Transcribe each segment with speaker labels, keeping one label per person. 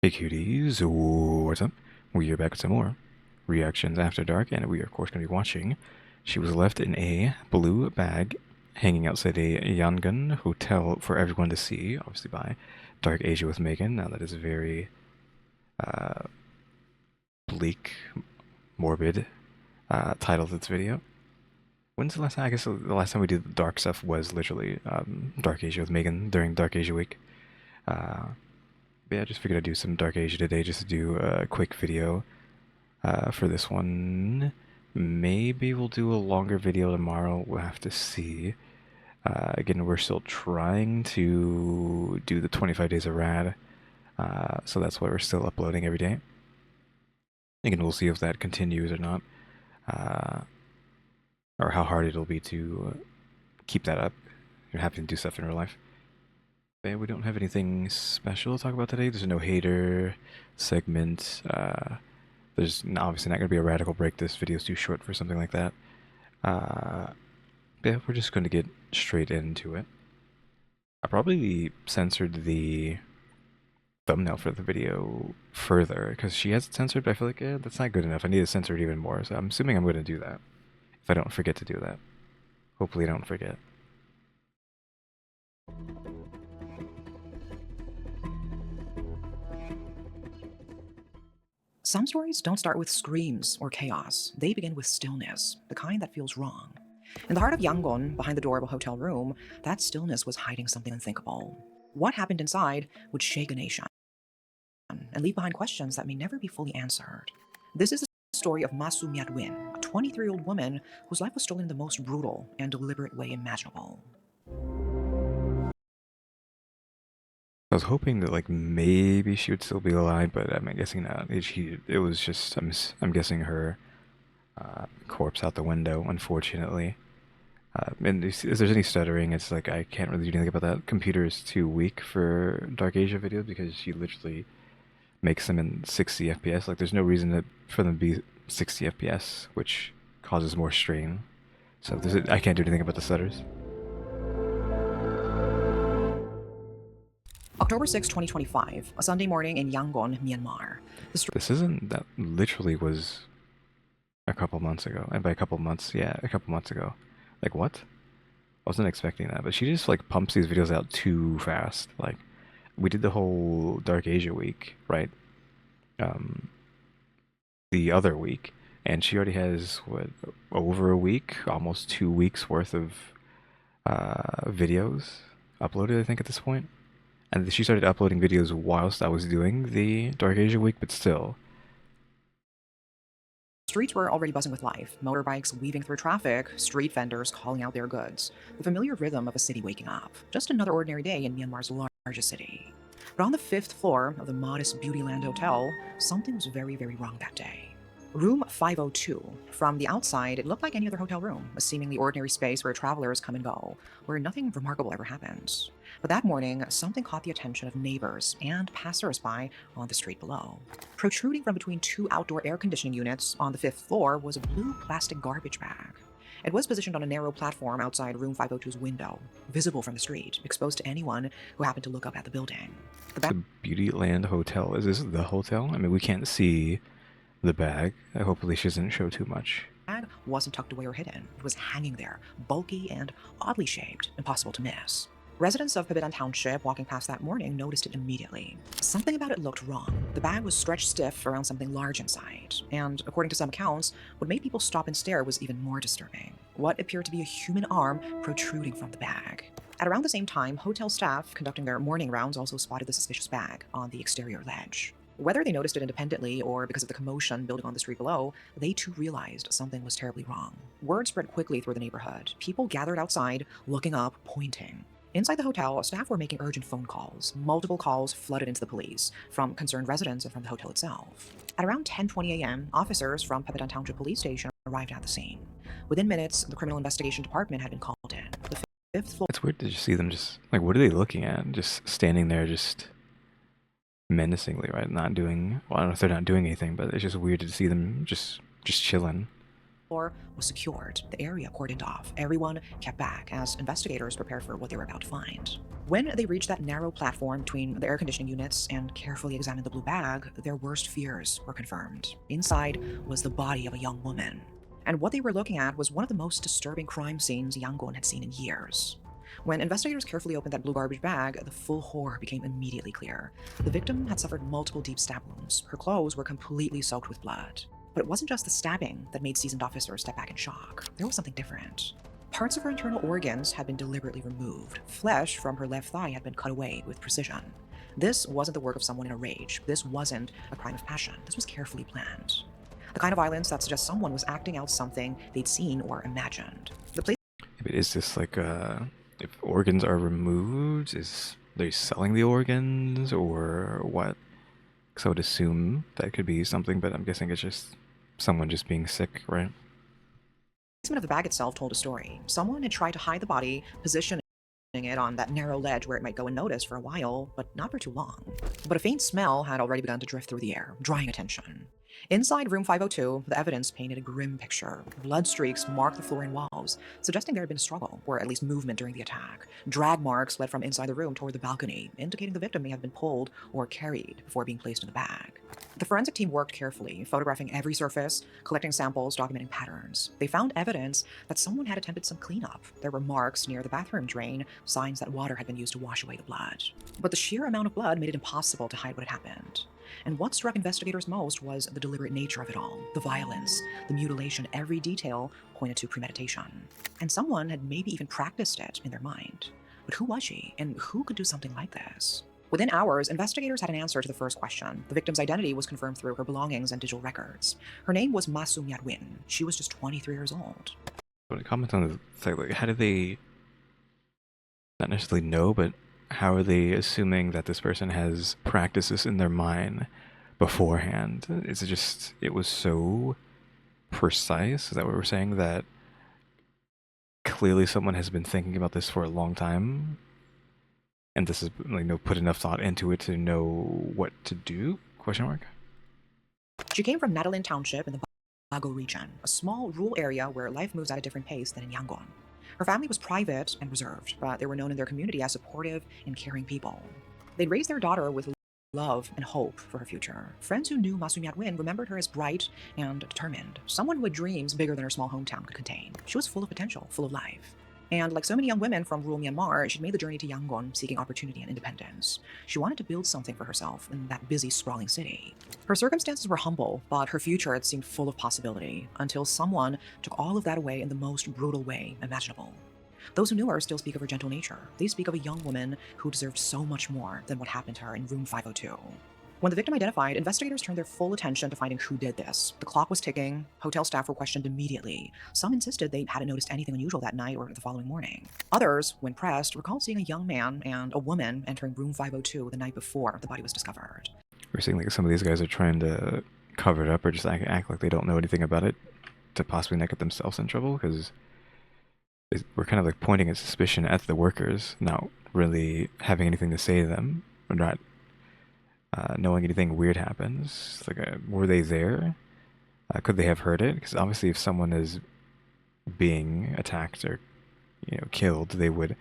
Speaker 1: Hey cuties, what's up? We are back with some more Reactions After Dark, and we are of course going to be watching She Was Left in a Blue Bag hanging outside a Yangon hotel for everyone to see, obviously by Dark Asia with Megan. Now that is a very uh, bleak, morbid title to this video. When's the last time? I guess the last time we did dark stuff was literally Dark Asia with Megan during Dark Asia week. Yeah, I just figured I'd do some Dark Asia today just to do a quick video for this one. Maybe we'll do a longer video tomorrow. We'll have to see. Again, we're still trying to do the 25 days of rad, so that's why we're still uploading every day. Again, we'll see if that continues or not, or how hard it'll be to keep that up. You're having to do stuff in real life. But we don't have anything special to talk about today. There's no hater segment. There's obviously not going to be a radical break. This video is too short for something like that. Yeah, we're just going to get straight into it. I probably censored the thumbnail for the video further because she has it censored, but I feel like that's not good enough. I need to censor it even more, so I'm assuming I'm going to do that if I don't forget to do that. Hopefully I don't forget.
Speaker 2: Some stories don't start with screams or chaos. They begin with stillness, the kind that feels wrong. In the heart of Yangon, behind the door of a hotel room, that stillness was hiding something unthinkable. What happened inside would shake a nation and leave behind questions that may never be fully answered. This is the story of Masu Myatwin, a 23-year-old woman whose life was stolen in the most brutal and deliberate way imaginable.
Speaker 1: I was hoping that like maybe she would still be alive, but I'm guessing not. It was just I'm guessing her corpse out the window, unfortunately. And if there's any stuttering, it's like I can't really do anything about that. Computer is too weak for Dark Asia videos because she literally makes them in 60 FPS. Like there's no reason for them to be 60 FPS, which causes more strain. So I can't do anything about the stutters.
Speaker 2: October 6, 2025, a Sunday morning in Yangon, Myanmar.
Speaker 1: This isn't that literally was a couple months ago. And by a couple months, yeah, a couple months ago. Like what? I wasn't expecting that, but she just like pumps these videos out too fast. Like we did the whole Dark Asia week, right? The other week, and she already has what, over a week, almost 2 weeks worth of videos uploaded, I think, at this point. And she started uploading videos whilst I was doing the Dark Asia week, but still.
Speaker 2: Streets were already buzzing with life, motorbikes weaving through traffic, street vendors calling out their goods, the familiar rhythm of a city waking up. Just another ordinary day in Myanmar's largest city. But on the 5th floor of the modest Beautyland Hotel, something was very, very wrong that day. Room 502. From the outside, it looked like any other hotel room, a seemingly ordinary space where travelers come and go, where nothing remarkable ever happens. But that morning, something caught the attention of neighbors and passersby on the street below. Protruding from between two outdoor air conditioning units on the 5th floor was a blue plastic garbage bag. It was positioned on a narrow platform outside room 502's window, visible from the street, exposed to anyone who happened to look up at the building.
Speaker 1: The Beautyland Hotel. Is this the hotel? I mean, we can't see the bag. Hopefully she doesn't show too much.
Speaker 2: The bag wasn't tucked away or hidden. It was hanging there, bulky and oddly shaped, impossible to miss. Residents of Pabitan Township walking past that morning noticed it immediately. Something about it looked wrong. The bag was stretched stiff around something large inside, and according to some accounts, what made people stop and stare was even more disturbing. What appeared to be a human arm protruding from the bag. At around the same time, hotel staff conducting their morning rounds also spotted the suspicious bag on the exterior ledge. Whether they noticed it independently or because of the commotion building on the street below, they too realized something was terribly wrong. Word spread quickly through the neighborhood. People gathered outside, looking up, pointing. Inside the hotel, staff were making urgent phone calls. Multiple calls flooded into the police, from concerned residents and from the hotel itself. At around 10:20 a.m., officers from Pabitan Township Police Station arrived at the scene. Within minutes, the Criminal Investigation Department had been called in. The 5th floor.
Speaker 1: It's weird to just see them just, like, what are they looking at? Just standing there, just menacingly, right? Not doing, well, I don't know if they're not doing anything, but it's just weird to see them just chilling.
Speaker 2: floor was secured, the area cordoned off. Everyone kept back as investigators prepared for what they were about to find. When they reached that narrow platform between the air conditioning units and carefully examined the blue bag, their worst fears were confirmed. Inside was the body of a young woman. And what they were looking at was one of the most disturbing crime scenes Yangon had seen in years. When investigators carefully opened that blue garbage bag, the full horror became immediately clear. The victim had suffered multiple deep stab wounds. Her clothes were completely soaked with blood. But it wasn't just the stabbing that made seasoned officers step back in shock. There was something different. Parts of her internal organs had been deliberately removed. Flesh from her left thigh had been cut away with precision. This wasn't the work of someone in a rage. This wasn't a crime of passion. This was carefully planned. The kind of violence that suggests someone was acting out something they'd seen or imagined. The place
Speaker 1: But is this like if organs are removed, is they selling the organs or what? Because I would assume that could be something, but I'm guessing it's just someone just being sick, right?
Speaker 2: placement of the bag itself told a story. Someone had tried to hide the body, positioning it on that narrow ledge where it might go unnoticed for a while, but not for too long. But a faint smell had already begun to drift through the air, drawing attention. Inside room 502, the evidence painted a grim picture. Blood streaks marked the floor and walls, suggesting there had been a struggle, or at least movement during the attack. Drag marks led from inside the room toward the balcony, indicating the victim may have been pulled or carried before being placed in the bag. The forensic team worked carefully, photographing every surface, collecting samples, documenting patterns. They found evidence that someone had attempted some cleanup. There were marks near the bathroom drain, signs that water had been used to wash away the blood. But the sheer amount of blood made it impossible to hide what had happened. And what struck investigators most was the deliberate nature of it all. The violence, the mutilation, every detail pointed to premeditation. And someone had maybe even practiced it in their mind. But who was she, and who could do something like this? Within hours, investigators had an answer to the first question. The victim's identity was confirmed through her belongings and digital records. Her name was Ma Sung-yat-win. She was just 23 years old.
Speaker 1: When it comments on the thing, like, how do they not necessarily know, but how are they assuming that this person has practiced this in their mind beforehand? Is it just, it was so precise? Is that what we're saying? That clearly someone has been thinking about this for a long time, and this is like put enough thought into it to know what to do? Question mark.
Speaker 2: She came from Nadalin Township in the Bago region, a small rural area where life moves at a different pace than in Yangon. Her family was private and reserved, but they were known in their community as supportive and caring people. They'd raised their daughter with love and hope for her future. Friends who knew Ma Sung-yat-win remembered her as bright and determined, someone who had dreams bigger than her small hometown could contain. She was full of potential, full of life. And like so many young women from rural Myanmar, she'd made the journey to Yangon seeking opportunity and independence. She wanted to build something for herself in that busy, sprawling city. Her circumstances were humble, but her future had seemed full of possibility, until someone took all of that away in the most brutal way imaginable. Those who knew her still speak of her gentle nature. They speak of a young woman who deserved so much more than what happened to her in room 502. When the victim identified, investigators turned their full attention to finding who did this. The clock was ticking. Hotel staff were questioned immediately. Some insisted they hadn't noticed anything unusual that night or the following morning. Others, when pressed, recalled seeing a young man and a woman entering room 502 the night before the body was discovered.
Speaker 1: We're seeing like some of these guys are trying to cover it up or just act like they don't know anything about it to possibly not get themselves in trouble, because we're kind of like pointing a suspicion at the workers, not really having anything to say to them, or not knowing anything weird happens. Like, were they there? Could they have heard it? Because obviously, if someone is being attacked or killed, they would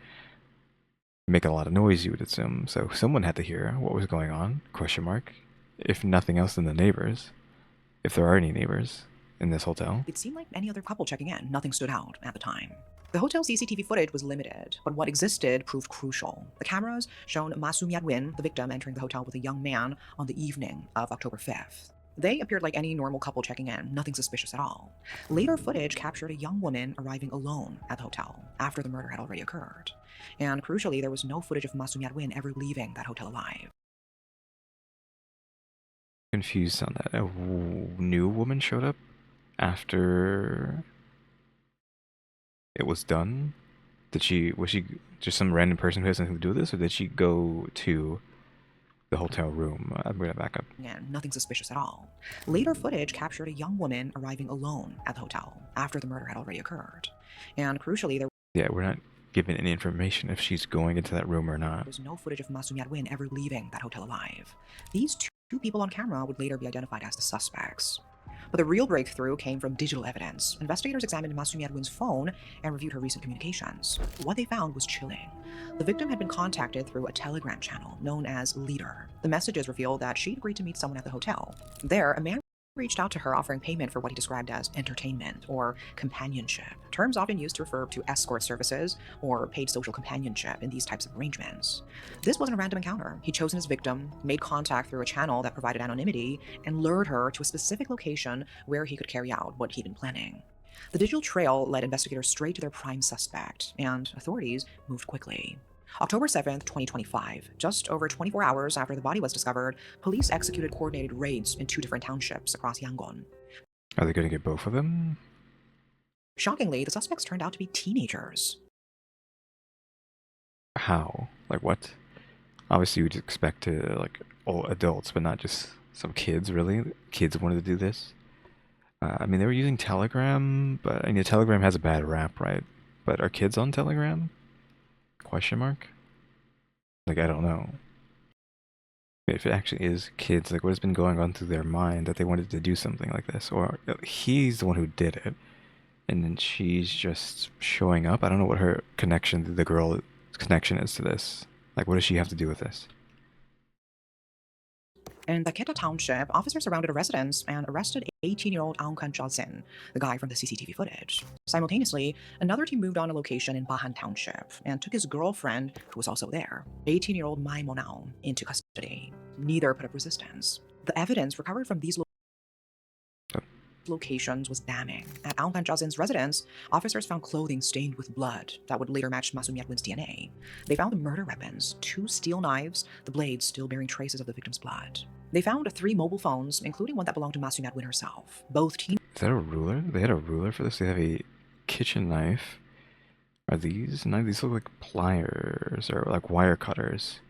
Speaker 1: make a lot of noise, you would assume. So someone had to hear what was going on. Question mark. If nothing else than the neighbors, if there are any neighbors in this hotel.
Speaker 2: It seemed like any other couple checking in. Nothing stood out at the time. The hotel's CCTV footage was limited, but what existed proved crucial. The cameras shown Ma Sung-yat-win, the victim, entering the hotel with a young man on the evening of October 5th. They appeared like any normal couple checking in, nothing suspicious at all. Later footage captured a young woman arriving alone at the hotel after the murder had already occurred. And crucially, there was no footage of Ma Sung-yat-win ever leaving that hotel alive.
Speaker 1: Confused on that. A new woman showed up after it was done? Was she just some random person who has nothing to do with this, or did she go to the hotel room? I'm gonna back up.
Speaker 2: And nothing suspicious at all. Later footage captured a young woman arriving alone at the hotel after the murder had already occurred. And crucially,
Speaker 1: we're not given any information if she's going into that room or not.
Speaker 2: There was no footage of Ma Sung-yat-win ever leaving that hotel alive. These two people on camera would later be identified as the suspects. But the real breakthrough came from digital evidence. Investigators examined Masumi Edwin's phone and reviewed her recent communications. What they found was chilling. The victim had been contacted through a Telegram channel known as Leader. The messages revealed that she'd agreed to meet someone at the hotel. There, a man reached out to her offering payment for what he described as entertainment or companionship, terms often used to refer to escort services or paid social companionship in these types of arrangements. This wasn't a random encounter. He'd chosen his victim, made contact through a channel that provided anonymity, and lured her to a specific location where he could carry out what he'd been planning. The digital trail led investigators straight to their prime suspect, and authorities moved quickly. October 7th, 2025, just over 24 hours after the body was discovered, police executed coordinated raids in 2 different townships across Yangon.
Speaker 1: Are they going to get both of them?
Speaker 2: Shockingly, the suspects turned out to be teenagers.
Speaker 1: How? Like what? Obviously, you'd expect to like all adults, but not just some kids. Really, kids wanted to do this. I mean, they were using Telegram, but I mean, Telegram has a bad rap, right? But are kids on Telegram? Question mark? Like, I don't know. If it actually is kids, like, what has been going on through their mind that they wanted to do something like this? Or he's the one who did it, and then she's just showing up? I don't know what her connection, the girl's connection is to this. Like, what does she have to do with this?
Speaker 2: In the Kita Township, officers surrounded a residence and arrested 18-year-old Aung Khan Chol-sin, the guy from the CCTV footage. Simultaneously, another team moved on a location in Bahan Township and took his girlfriend, who was also there, 18-year-old Mai Monao, into custody. Neither put up resistance. The evidence recovered from these locations was damning. At Aung Khan Chol-sin's residence, officers found clothing stained with blood that would later match Masumi Edwin's DNA. They found the murder weapons, 2 steel knives, the blades still bearing traces of the victim's blood. They found 3 mobile phones, including one that belonged to Masumi Edwin herself. Both teen—
Speaker 1: Is that a ruler? They had a ruler for this? They have a kitchen knife. Are these knives? These look like pliers or like wire cutters.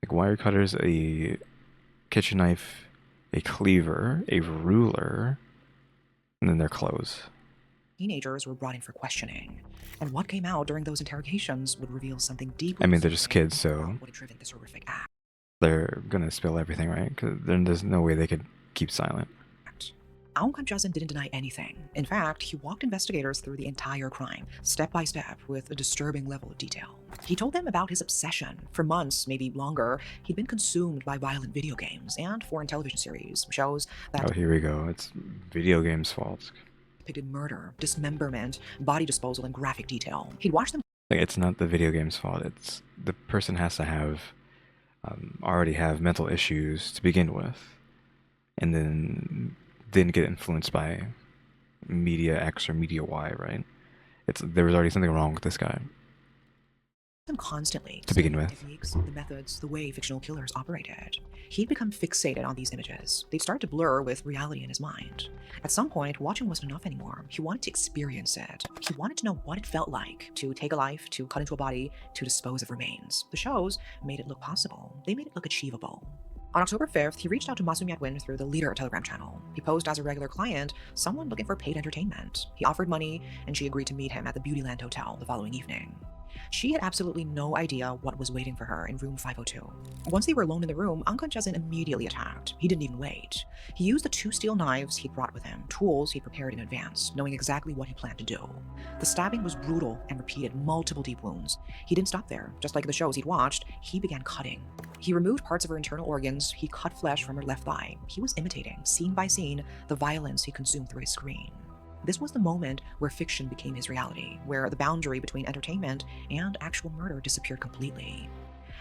Speaker 1: Like wire cutters, a kitchen knife, a cleaver, a ruler, and then their clothes.
Speaker 2: Teenagers were brought in for questioning, and what came out during those interrogations would reveal something deeply—
Speaker 1: I mean, they're just kids, so
Speaker 2: would have driven this horrific act.
Speaker 1: they're gonna spill everything, right? Because there's no way they could keep silent.
Speaker 2: Aung Khan Chol-sin didn't deny anything. In fact, he walked investigators through the entire crime, step by step, with a disturbing level of detail. He told them about his obsession. For months, maybe longer, he'd been consumed by violent video games and foreign television series, shows that—
Speaker 1: Oh, here we go. It's video games' fault.
Speaker 2: —depicted murder, dismemberment, body disposal in graphic detail. He'd watched them—
Speaker 1: Like, it's not the video game's fault. It's the person has to have already have mental issues to begin with, and then didn't get influenced by media X or media Y, right? There was already something wrong with this guy
Speaker 2: them constantly
Speaker 1: to begin with.
Speaker 2: Techniques, the methods, the way fictional killers operated. He'd become fixated on these images. They'd start to blur with reality in his mind. At some point, watching wasn't enough anymore. He wanted to experience it. He wanted to know what it felt like to take a life, to cut into a body, to dispose of remains. The shows made it look possible. They made it look achievable. On October 5th, he reached out to Masumi Edwin through the Leader Telegram channel. He posed as a regular client, someone looking for paid entertainment. He offered money, and she agreed to meet him at the Beautyland Hotel the following evening. She had absolutely no idea what was waiting for her in room 502. Once they were alone in the room, Aung Khan Chol-sin immediately attacked. He didn't even wait. He used the 2 steel knives he'd brought with him, tools he'd prepared in advance, knowing exactly what he planned to do. The stabbing was brutal and repeated, multiple deep wounds. He didn't stop there. Just like the shows he'd watched, he began cutting. He removed parts of her internal organs. He cut flesh from her left thigh. He was imitating, scene by scene, the violence he consumed through his screen. This was the moment where fiction became his reality, where the boundary between entertainment and actual murder disappeared completely.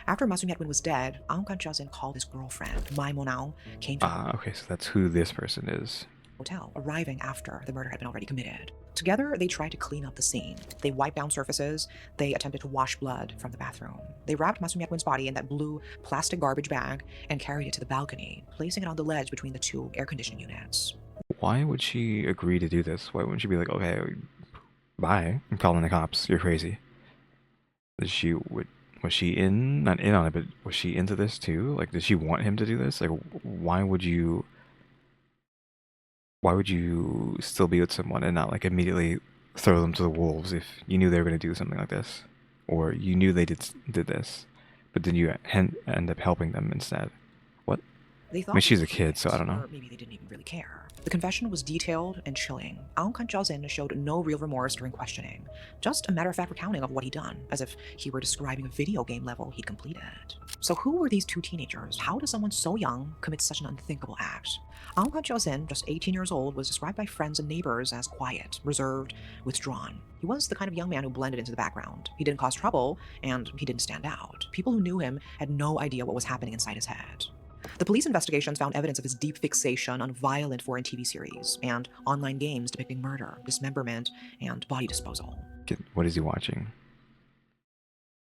Speaker 2: After Masumi Edwin was dead, Aung Khan Chol-sin called his girlfriend, Mai Monao, came to—
Speaker 1: okay, so that's who this person is.
Speaker 2: —hotel, arriving after the murder had been already committed. Together, they tried to clean up the scene. They wiped down surfaces. They attempted to wash blood from the bathroom. They wrapped Masumi Edwin's body in that blue plastic garbage bag and carried it to the balcony, placing it on the ledge between the 2 air conditioning units.
Speaker 1: Why would she agree to do this? Why wouldn't she be like, okay, bye, I'm calling the cops, you're crazy? Was she not in on it, but was she into this too? Like, did she want him to do this? Like, why would you still be with someone and not like immediately throw them to the wolves if you knew they were going to do something like this? Or you knew they did this, but then you end up helping them instead? What?
Speaker 2: They
Speaker 1: I mean,
Speaker 2: thought
Speaker 1: she's
Speaker 2: maybe
Speaker 1: a
Speaker 2: he hid
Speaker 1: kid, so I
Speaker 2: it,
Speaker 1: don't know.
Speaker 2: or maybe they didn't even really care. The confession was detailed and chilling. Aung Khan showed no real remorse during questioning, just a matter-of-fact recounting of what he'd done, as if he were describing a video game level he'd completed. So who were these two teenagers? How does someone so young commit such an unthinkable act? Aung Khan, just 18 years old, was described by friends and neighbors as quiet, reserved, withdrawn. He was the kind of young man who blended into the background. He didn't cause trouble, and he didn't stand out. People who knew him had no idea what was happening inside his head. The police investigations found evidence of his deep fixation on violent foreign TV series and online games depicting murder, dismemberment, and body disposal.
Speaker 1: What is he watching?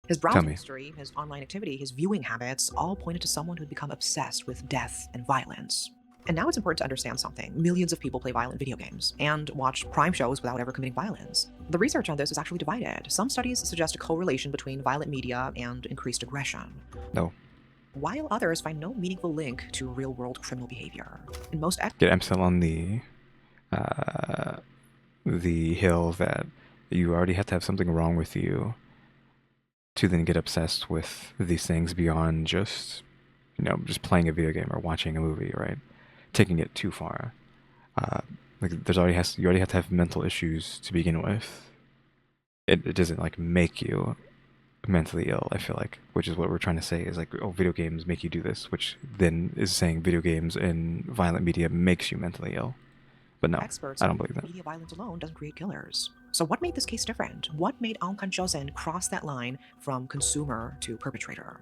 Speaker 2: His
Speaker 1: Tell
Speaker 2: browsing
Speaker 1: me.
Speaker 2: history, his online activity, his viewing habits all pointed to someone who had become obsessed with death and violence. And now it's important to understand something. Millions of people play violent video games and watch crime shows without ever committing violence. The research on this is actually divided. Some studies suggest a correlation between violent media and increased aggression,
Speaker 1: No.
Speaker 2: while others find no meaningful link to real-world criminal behavior. In most
Speaker 1: Get Emsel on the hill that you already have to have something wrong with you to then get obsessed with these things beyond just, just playing a video game or watching a movie, right? Taking it too far. Like you already have to have mental issues to begin with. It doesn't like make you mentally ill, I feel like, which is what we're trying to say is like, oh, video games make you do this, which then is saying video games and violent media makes you mentally ill. But no,
Speaker 2: experts
Speaker 1: I don't believe that.
Speaker 2: media violence alone doesn't create killers. So what made this case different? What made Aung Khan cross that line from consumer to perpetrator?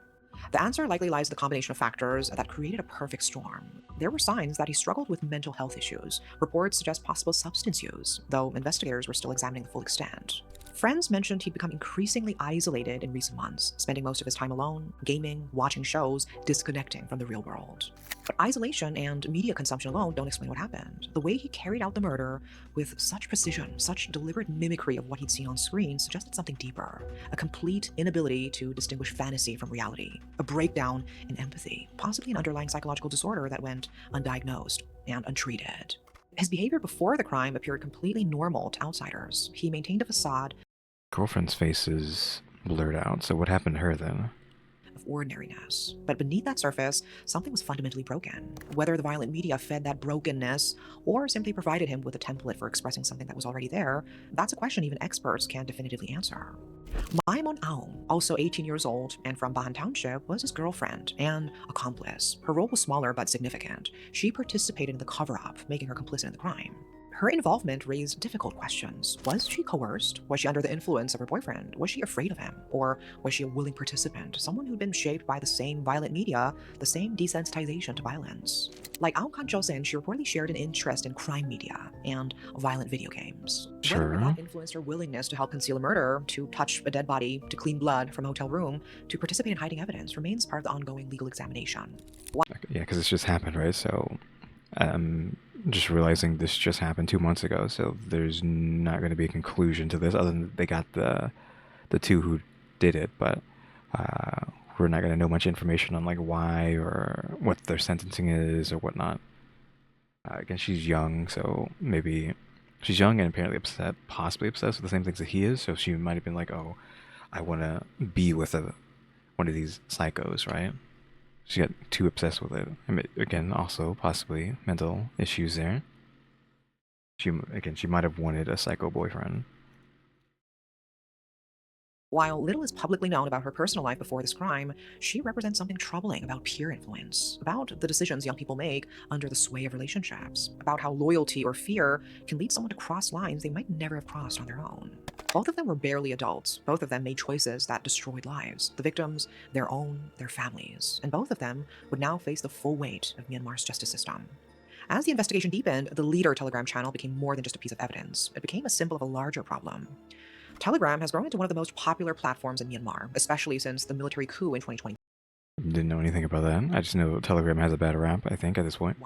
Speaker 2: The answer likely lies in the combination of factors that created a perfect storm. There were signs that he struggled with mental health issues. Reports suggest possible substance use, though investigators were still examining the full extent. Friends mentioned he'd become increasingly isolated in recent months, spending most of his time alone, gaming, watching shows, disconnecting from the real world. But isolation and media consumption alone don't explain what happened. The way he carried out the murder with such precision, such deliberate mimicry of what he'd seen on screen suggested something deeper, a complete inability to distinguish fantasy from reality, a breakdown in empathy, possibly an underlying psychological disorder that went undiagnosed and untreated. His behavior before the crime appeared completely normal to outsiders. He maintained a facade
Speaker 1: Girlfriend's face is blurred out, so what happened to her then?
Speaker 2: of ordinariness. But beneath that surface, something was fundamentally broken. Whether the violent media fed that brokenness or simply provided him with a template for expressing something that was already there, that's a question even experts can't definitively answer. Maimon Aung, also 18 years old and from Bahan Township, was his girlfriend and accomplice. Her role was smaller but significant. She participated in the cover-up, making her complicit in the crime. Her involvement raised difficult questions. Was she coerced? Was she under the influence of her boyfriend? Was she afraid of him? Or was she a willing participant, someone who'd been shaped by the same violent media, the same desensitization to violence? Like Aung Khan, she reportedly shared an interest in crime media and violent video games. Whether
Speaker 1: Sure.
Speaker 2: that influenced her willingness to help conceal a murder, to touch a dead body, to clean blood from a hotel room, to participate in hiding evidence remains part of the ongoing legal examination.
Speaker 1: Okay, yeah, because this just happened, right? So, just realizing this just happened 2 months ago, so there's not going to be a conclusion to this other than they got the two who did it, but we're not going to know much information on like why or what their sentencing is or whatnot. Again, she's young, so maybe she's young and apparently possibly obsessed with the same things that he is. So she might have been like, "Oh, I want to be with one of these psychos," right? She got too obsessed with it. I mean, again, also possibly mental issues there. She might have wanted a psycho boyfriend.
Speaker 2: While little is publicly known about her personal life before this crime, she represents something troubling about peer influence, about the decisions young people make under the sway of relationships, about how loyalty or fear can lead someone to cross lines they might never have crossed on their own. Both of them were barely adults. Both of them made choices that destroyed lives. The victims, their own, their families. And both of them would now face the full weight of Myanmar's justice system. As the investigation deepened, the Leader Telegram channel became more than just a piece of evidence. It became a symbol of a larger problem. Telegram has grown into one of the most popular platforms in Myanmar, especially since the military coup in 2021.
Speaker 1: Didn't know anything about that. I just know Telegram has a bad rap, I think, at this point.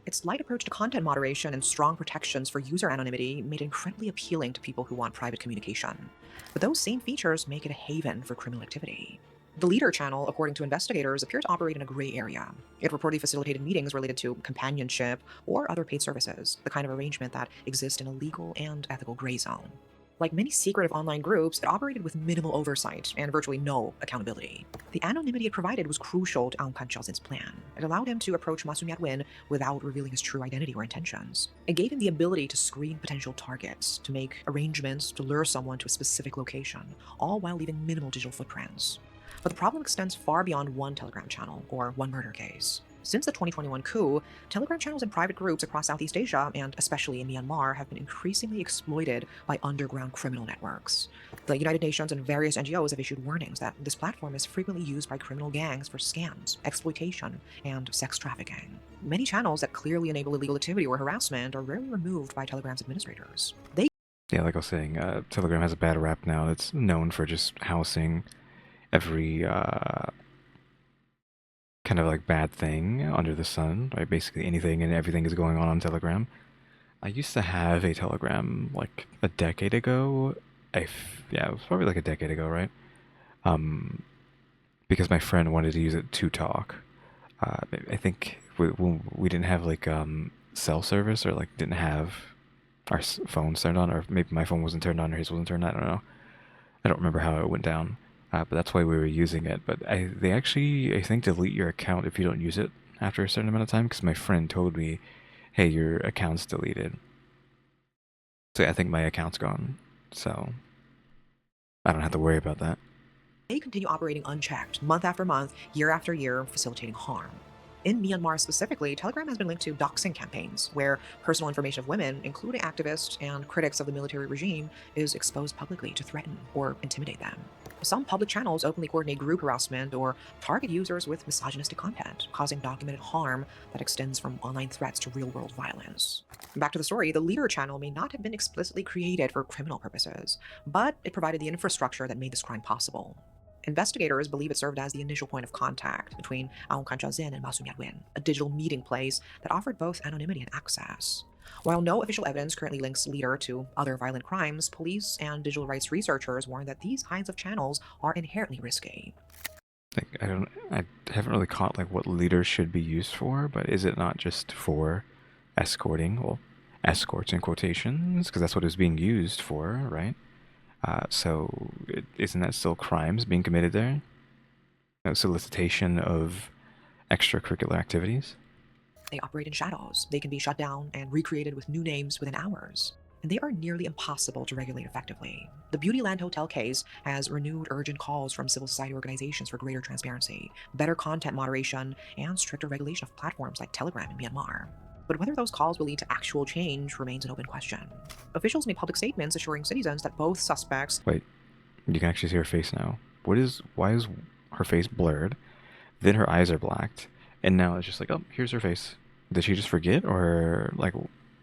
Speaker 2: Its light approach to content moderation and strong protections for user anonymity made it incredibly appealing to people who want private communication. But those same features make it a haven for criminal activity. The Leader channel, according to investigators, appeared to operate in a gray area. It reportedly facilitated meetings related to companionship or other paid services, the kind of arrangement that exists in a legal and ethical gray zone. Like many secretive online groups, it operated with minimal oversight and virtually no accountability. The anonymity it provided was crucial to Aung San plan. It allowed him to approach Ma Soon-yat without revealing his true identity or intentions. It gave him the ability to screen potential targets, to make arrangements to lure someone to a specific location, all while leaving minimal digital footprints. But the problem extends far beyond one Telegram channel or one murder case. Since the 2021 coup, Telegram channels and private groups across Southeast Asia, and especially in Myanmar, have been increasingly exploited by underground criminal networks. The United Nations and various NGOs have issued warnings that this platform is frequently used by criminal gangs for scams, exploitation, and sex trafficking. Many channels that clearly enable illegal activity or harassment are rarely removed by Telegram's administrators.
Speaker 1: Yeah, like I was saying, Telegram has a bad rap now. It's known for just housing every kind of like bad thing under the sun, right? Basically anything and everything is going on Telegram. I used to have a Telegram like a decade ago. Yeah, it was probably like a decade ago, right? Um, because my friend wanted to use it to talk. I think we didn't have like cell service or like didn't have our phones turned on, or maybe my phone wasn't turned on or his wasn't turned on. I don't know. I don't remember how it went down, but that's why we were using it. But they actually, I think, delete your account if you don't use it after a certain amount of time. Because my friend told me, "Hey, your account's deleted." So yeah, I think my account's gone. So I don't have to worry about that.
Speaker 2: They continue operating unchecked, month after month, year after year, facilitating harm. In Myanmar specifically, Telegram has been linked to doxing campaigns, where personal information of women, including activists and critics of the military regime, is exposed publicly to threaten or intimidate them. Some public channels openly coordinate group harassment or target users with misogynistic content, causing documented harm that extends from online threats to real-world violence. Back to the story, the Leader channel may not have been explicitly created for criminal purposes, but it provided the infrastructure that made this crime possible. Investigators believe it served as the initial point of contact between Aung San and Ma Soon-yat, a digital meeting place that offered both anonymity and access. While no official evidence currently links Leader to other violent crimes, police and digital rights researchers warn that these kinds of channels are inherently risky.
Speaker 1: Like I haven't really caught like what leaders should be used for, but is it not just for escorting? Well, escorts in quotations, because that's what it's being used for, right? So isn't that still crimes being committed there? No, solicitation of extracurricular activities?
Speaker 2: They operate in shadows. They can be shut down and recreated with new names within hours. And they are nearly impossible to regulate effectively. The Beauty Land Hotel case has renewed urgent calls from civil society organizations for greater transparency, better content moderation, and stricter regulation of platforms like Telegram in Myanmar. But whether those calls will lead to actual change remains an open question. Officials made public statements assuring citizens that both suspects.
Speaker 1: Wait, you can actually see her face now. Why is her face blurred? Then her eyes are blacked, and now it's just like, oh, here's her face. Did she just forget, or like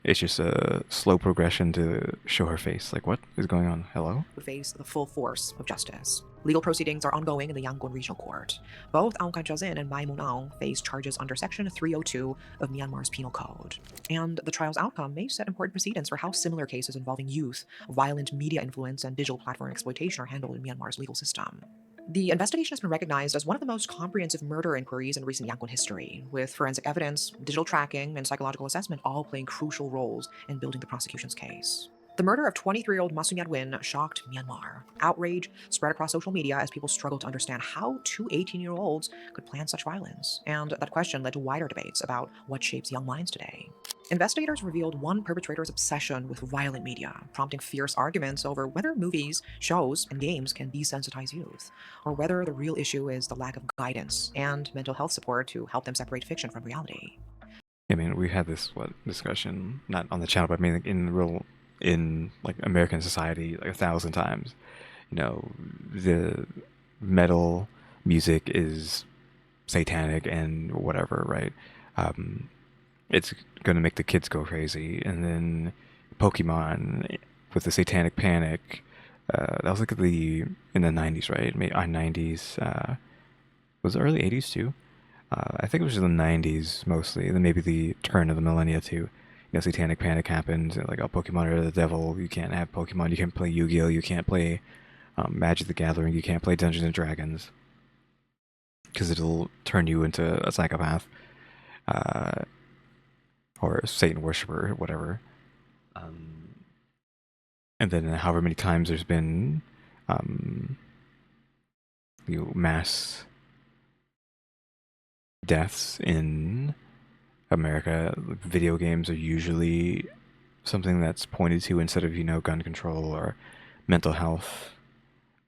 Speaker 1: it's just a slow progression to show her face? Like, what is going on? Hello?
Speaker 2: Would face the full force of justice. Legal proceedings are ongoing in the Yangon Regional Court. Both Aung San and Mai Mun-aung face charges under Section 302 of Myanmar's Penal Code. And the trial's outcome may set important precedents for how similar cases involving youth, violent media influence, and digital platform exploitation are handled in Myanmar's legal system. The investigation has been recognized as one of the most comprehensive murder inquiries in recent Yangon history, with forensic evidence, digital tracking, and psychological assessment all playing crucial roles in building the prosecution's case. The murder of 23-year-old Ma Soon-yat shocked Myanmar. Outrage spread across social media as people struggled to understand how two 18-year-olds could plan such violence, and that question led to wider debates about what shapes young minds today. Investigators revealed one perpetrator's obsession with violent media, prompting fierce arguments over whether movies, shows, and games can desensitize youth, or whether the real issue is the lack of guidance and mental health support to help them separate fiction from reality.
Speaker 1: I mean, we had this discussion not on the channel, but I mean like, in like American society like 1,000 times. You know, the metal music is satanic and whatever, right? Um, it's gonna make the kids go crazy, and then Pokemon with the Satanic Panic. That was like in the 90s, right? Maybe 90s. Was it early 80s too? I think it was in the 90s mostly, and then maybe the turn of the millennia too. You know, Satanic Panic happened, and like, oh, Pokemon are the devil. You can't have Pokemon. You can't play Yu-Gi-Oh. You can't play Magic the Gathering. You can't play Dungeons and Dragons because it'll turn you into a psychopath uh, or a Satan worshiper, whatever. Um, And then however many times there's been mass deaths in America, video games are usually something that's pointed to instead of, gun control or mental health,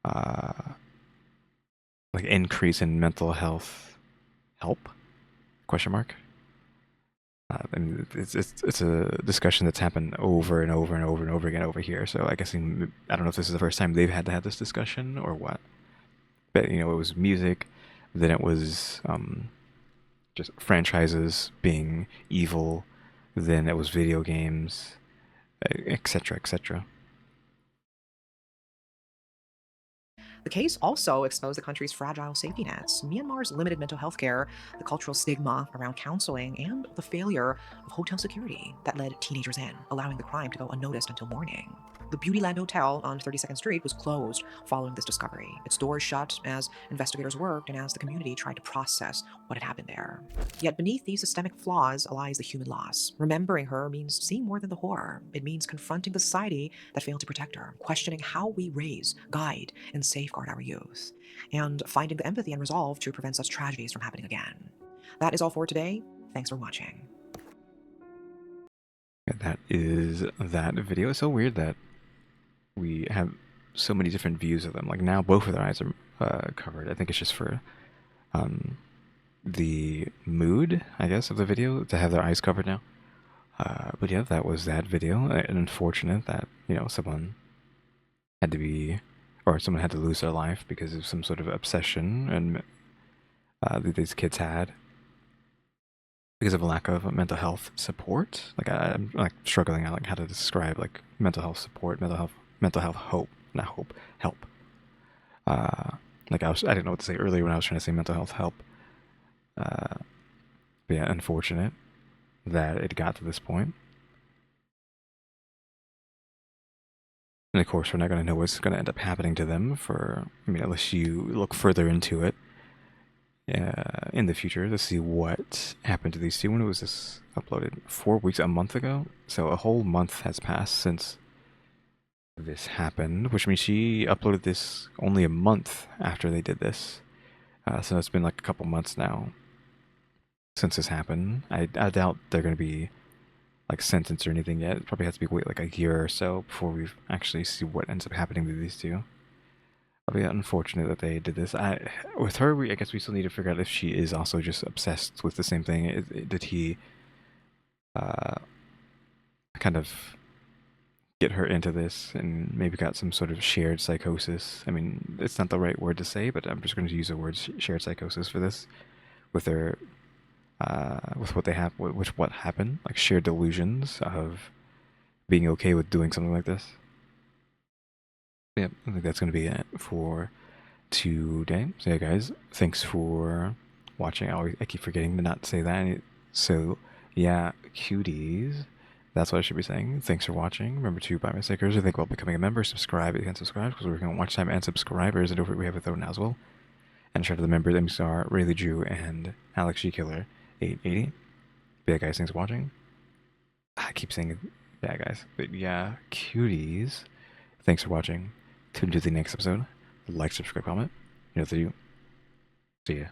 Speaker 1: uh, like increase in mental health help? Question mark. I mean, it's a discussion that's happened over and over and over and over again over here. So I guess I don't know if this is the first time they've had to have this discussion or what. But it was music, then it was just franchises being evil, then it was video games, etc., etc.
Speaker 2: The case also exposed the country's fragile safety nets, Myanmar's limited mental health care, the cultural stigma around counseling, and the failure of hotel security that led teenagers in, allowing the crime to go unnoticed until morning. The Beautyland Hotel on 32nd Street was closed following this discovery. Its doors shut as investigators worked and as the community tried to process what had happened there. Yet beneath these systemic flaws lies the human loss. Remembering her means seeing more than the horror. It means confronting the society that failed to protect her, questioning how we raise, guide, and safeguard our youth, and finding the empathy and resolve to prevent such tragedies from happening again. That is all for today. Thanks for watching.
Speaker 1: That is that video. It's so weird that we have so many different views of them. Like now, both of their eyes are covered. I think it's just for the mood, I guess, of the video to have their eyes covered now. But yeah, that was that video. And unfortunate that someone had to be, or someone had to lose their life because of some sort of obsession and that these kids had because of a lack of mental health support. Like I'm like struggling out like how to describe like mental health support, mental health hope, not hope, help. Like I didn't know what to say earlier when I was trying to say mental health help. But yeah, unfortunate that it got to this point. And of course, we're not going to know what's going to end up happening to them unless you look further into it in the future to see what happened to these two. When was this uploaded? 4 weeks, a month ago? So a whole month has passed since this happened, which means she uploaded this only a month after they did this. So it's been like a couple months now since this happened. I doubt they're going to be like sentenced or anything yet. It probably has to be wait like a year or so before we actually see what ends up happening to these two. But yeah, unfortunate that they did this. With her, I guess we still need to figure out if she is also just obsessed with the same thing. Did he kind of get her into this and maybe got some sort of shared psychosis? I mean, it's not the right word to say, but I'm just going to use the word shared psychosis for this with their with what they have, with what happened, like shared delusions of being okay with doing something like this. Yeah, I think that's going to be it for today. So yeah, guys, thanks for watching. I keep forgetting to not say that. So yeah, cuties. That's what I should be saying. Thanks for watching. Remember to buy my stickers. I think about becoming a member. Subscribe if you can subscribe because we're working on watch time and subscribers. And over we have a throw now as well. And shout out to the members: EmmyStarr, RaleyDrew, and alexgkiller 880. But yeah, guys, thanks for watching. I keep saying it. Yeah, guys. But yeah, cuties. Thanks for watching. Tune into the next episode. Like, subscribe, comment. You know what to do. See ya.